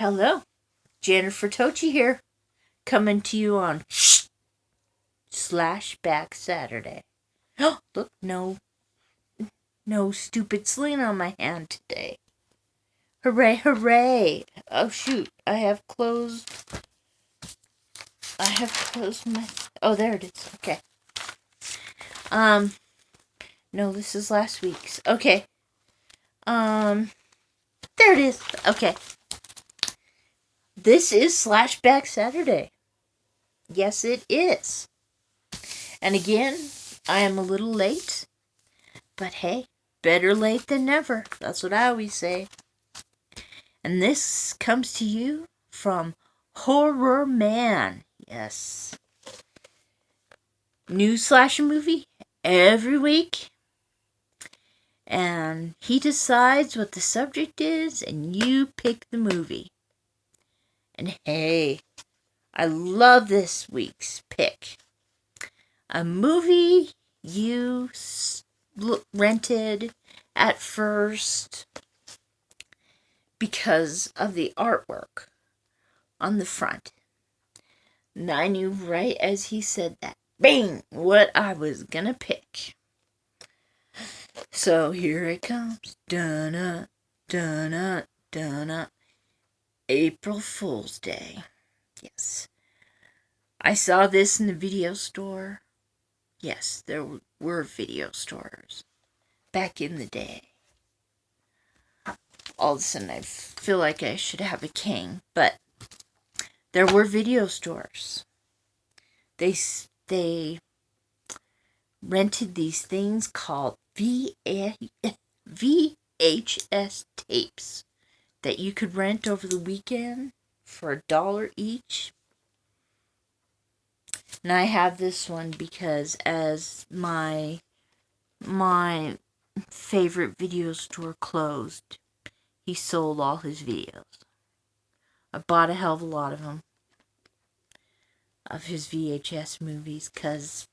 Hello, Jennifer Tochi here, coming to you on Slashback Saturday. Oh, look, no stupid sling on my hand today. Hooray, hooray! Oh shoot, I have closed my... Oh, there it is. Okay. No, this is last week's. Okay. There it is. Okay. This is Slashback Saturday. Yes, it is. And again, I am a little late. But hey, better late than never. That's what I always say. And this comes to you from Horror Man. Yes. New slasher movie every week. And he decides what the subject is, and you pick the movie. And hey, I love this week's pick. A movie you rented at first because of the artwork on the front. And I knew right as he said that, bang, what I was gonna pick. So here it comes. Dun-na, dun-na, dun-na. April Fool's Day. Yes. I saw this in the video store. Yes, there were video stores back in the day. All of a sudden I feel like I should have a king, but there were video stores. They rented these things called VHS tapes that you could rent over the weekend for $1 each. And I have this one because as my favorite video store closed, he sold all his videos. I bought a hell of a lot of them, of his VHS movies, because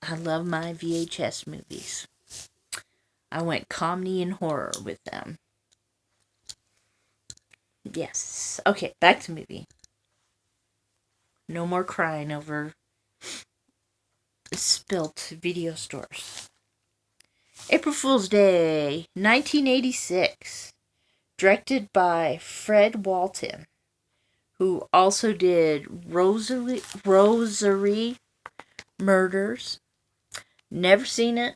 I love my VHS movies. I went comedy and horror with them. Yes. Okay, back to the movie. No more crying over spilt video stores. April Fool's Day, 1986. Directed by Fred Walton, who also did Rosary Murders. Never seen it.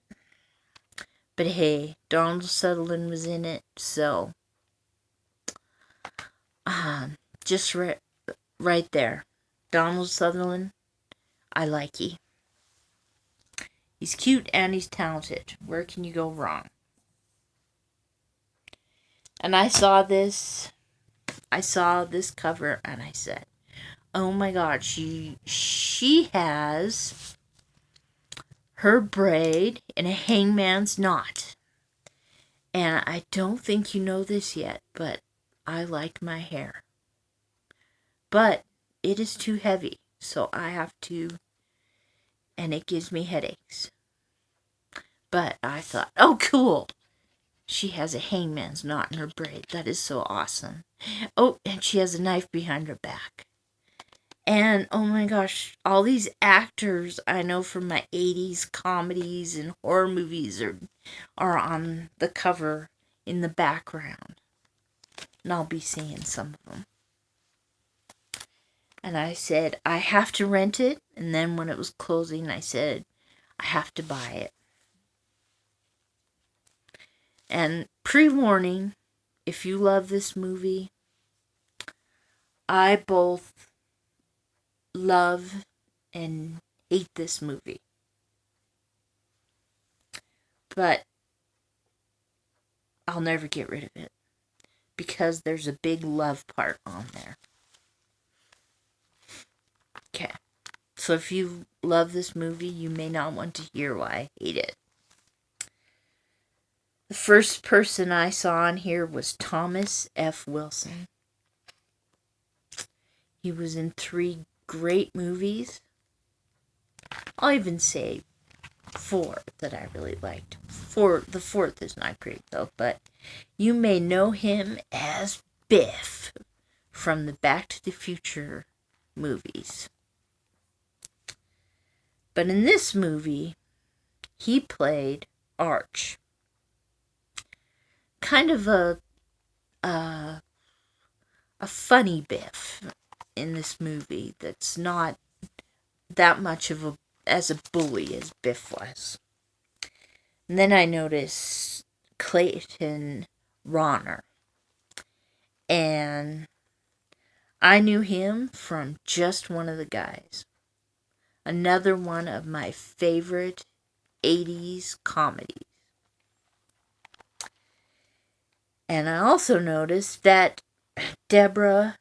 But hey, Donald Sutherland was in it, so just right there. Donald Sutherland, I like you. He's cute and he's talented. Where can you go wrong? And I saw this cover and I said, oh my God, she has her braid in a hangman's knot. And I don't think you know this yet, but I like my hair. But it is too heavy, so I have to, and it gives me headaches. But I thought, oh cool, she has a hangman's knot in her braid. That is so awesome. Oh, and she has a knife behind her back. And oh my gosh, all these actors I know from my 80s comedies and horror movies are on the cover in the background. And I'll be seeing some of them. And I said, I have to rent it. And then when it was closing, I said, I have to buy it. And pre-warning, if you love this movie, I both love and hate this movie. But I'll never get rid of it because there's a big love part on there. Okay. So if you love this movie, you may not want to hear why I hate it. The first person I saw on here was Thomas F. Wilson. He was in 3 great movies. I'll even say 4 that I really liked. The 4th is not great though, but you may know him as Biff from the Back to the Future movies. But in this movie, he played Arch. Kind of a funny Biff in this movie that's not that much of a bully as Biff was. And then I noticed Clayton Rauner. And I knew him from Just One of the Guys. Another one of my favorite 80s comedies. And I also noticed that Deborah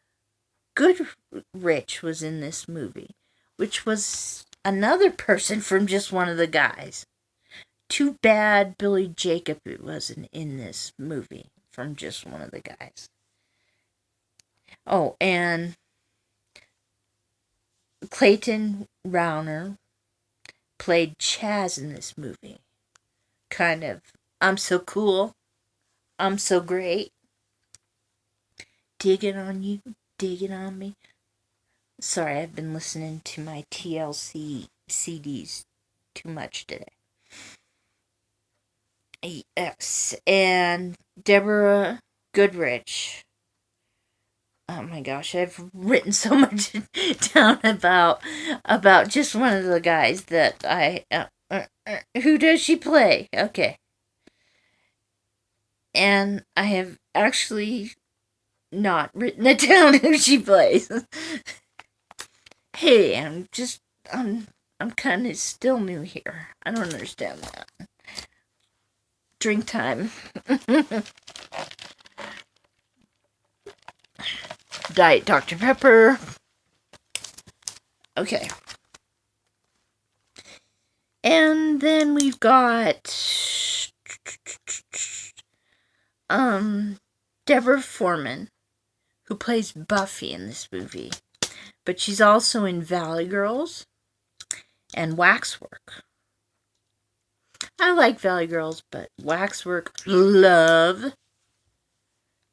Goodrich was in this movie, which was another person from Just One of the Guys. Too bad Billy Jacob wasn't in this movie from Just One of the Guys. Oh, and Clayton Rauner played Chaz in this movie. Kind of, I'm so cool, I'm so great, digging on you, digging on me. Sorry, I've been listening to my TLC CDs too much today. Yes, and Deborah Goodrich. Oh my gosh, I've written so much down about Just One of the Guys that I... who does she play? Okay. And I have actually not written it down who she plays. Hey, I'm kind of still new here. I don't understand that. Drink time. Diet Dr. Pepper. Okay. And then we've got Deborah Foreman, who plays Buffy in this movie. But she's also in Valley Girls and Waxwork. I like Valley Girls, but Waxwork, love.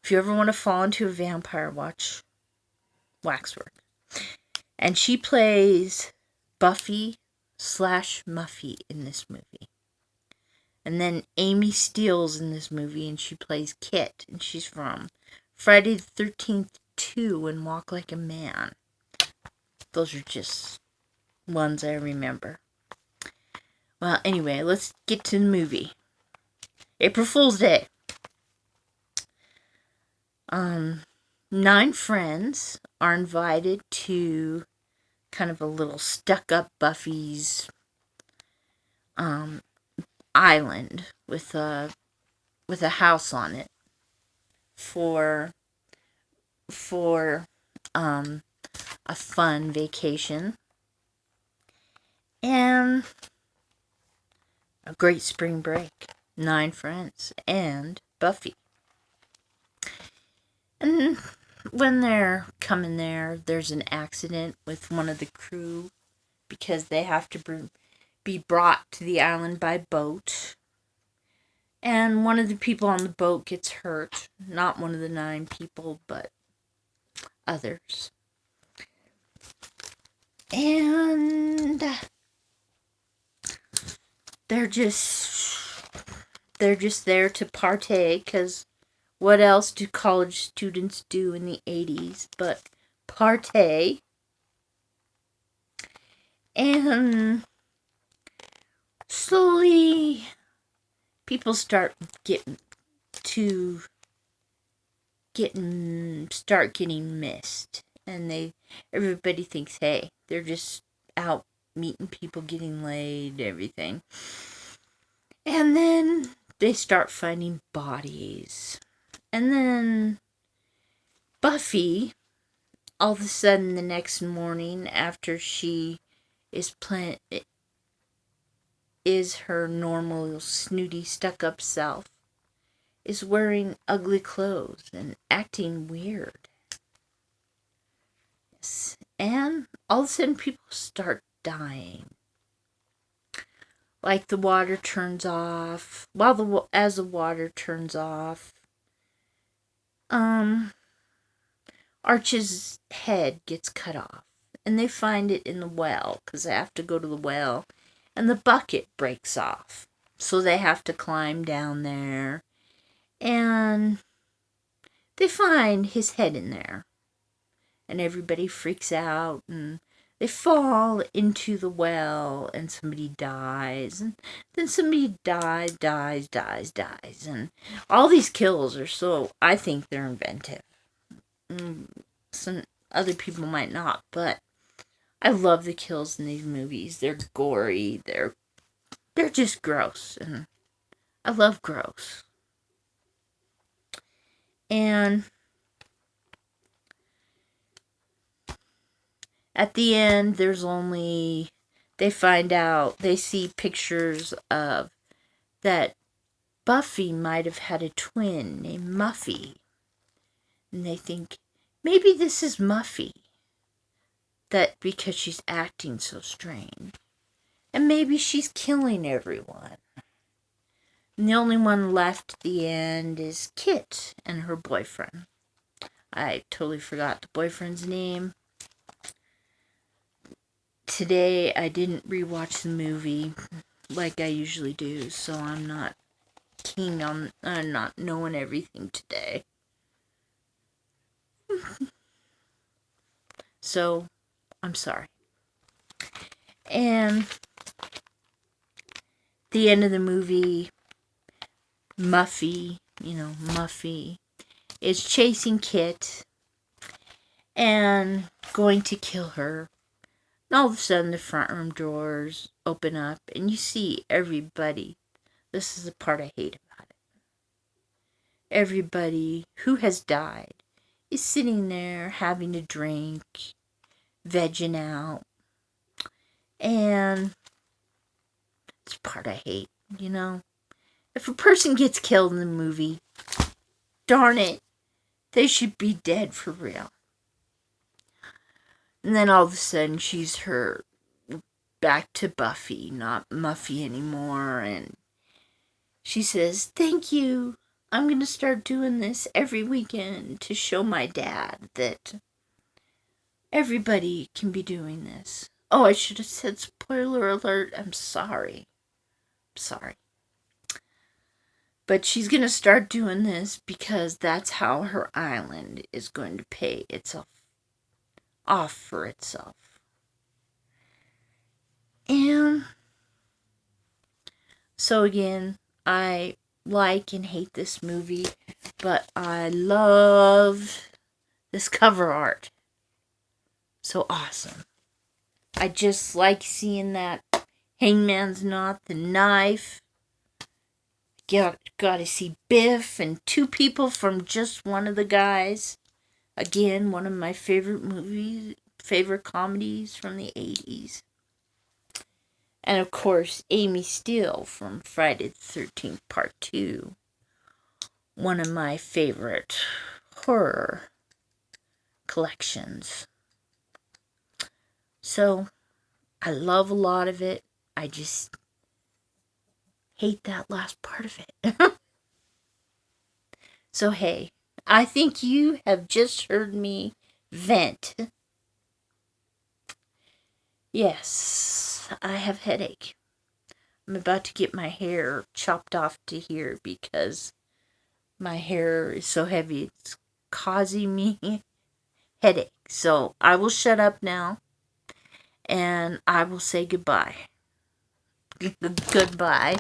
If you ever want to fall into a vampire, watch Waxwork. And she plays Buffy / Muffy in this movie. And then Amy Steele's in this movie, and she plays Kit. And she's from Friday the 13th 2 and Walk Like a Man. Those are just ones I remember. Well, anyway, let's get to the movie. April Fool's Day. 9 friends are invited to kind of a little stuck-up Buffy's island with a house on it for a fun vacation and a great spring break. 9 friends and Buffy. And when they're coming there, there's an accident with one of the crew because they have to be brought to the island by boat. And one of the people on the boat gets hurt. Not one of the 9 people, but others. And they're just there to partake, because what else do college students do in the 80s but partay? And slowly people start getting missed, and everybody thinks, hey, they're just out meeting people, getting laid, everything. And then they start finding bodies. And then Buffy, all of a sudden the next morning, after she is her normal snooty stuck-up self, is wearing ugly clothes and acting weird. Yes. And all of a sudden people start dying. Like the water turns off. As the water turns off, our Arch's head gets cut off. And they find it in the well, because they have to go to the well. And the bucket breaks off. So they have to climb down there. And they find his head in there. And everybody freaks out. And they fall into the well. And somebody dies. And then somebody dies. And all these kills are so... I think they're inventive. Some other people might not, but I love the kills in these movies. They're gory. They're just gross, and I love gross. And at the end, they find out, they see pictures of that Buffy might have had a twin named Muffy. And they think, maybe this is Muffy. That because she's acting so strange. And maybe she's killing everyone. And the only one left at the end is Kit and her boyfriend. I totally forgot the boyfriend's name. Today I didn't rewatch the movie like I usually do, so I'm not keen on not knowing everything today. So, I'm sorry. And the end of the movie, Muffy is chasing Kit and going to kill her. And all of a sudden, the front room doors open up and you see everybody. This is the part I hate about it. Everybody who has died is sitting there having a drink, vegging out. And it's the part I hate, If a person gets killed in the movie, darn it, they should be dead for real. And then all of a sudden she's her back to Buffy, not Muffy anymore. And she says, "Thank you. I'm going to start doing this every weekend to show my dad that everybody can be doing this." Oh, I should have said spoiler alert. I'm sorry. But she's going to start doing this because that's how her island is going to pay itself off for itself. And so again, I like and hate this movie, but I love this cover art. So awesome. I just like seeing that hangman's knot, the knife. Got to see Biff and two people from just one of the guys. Again, one of my favorite comedies from the 80s. And of course, Amy Steele from Friday the 13th Part 2. One of my favorite horror collections. So, I love a lot of it. I just hate that last part of it. So, hey, I think you have just heard me vent. Yes, I have headache. I'm about to get my hair chopped off to here because my hair is so heavy it's causing me headache. So I will shut up now and I will say goodbye. Goodbye.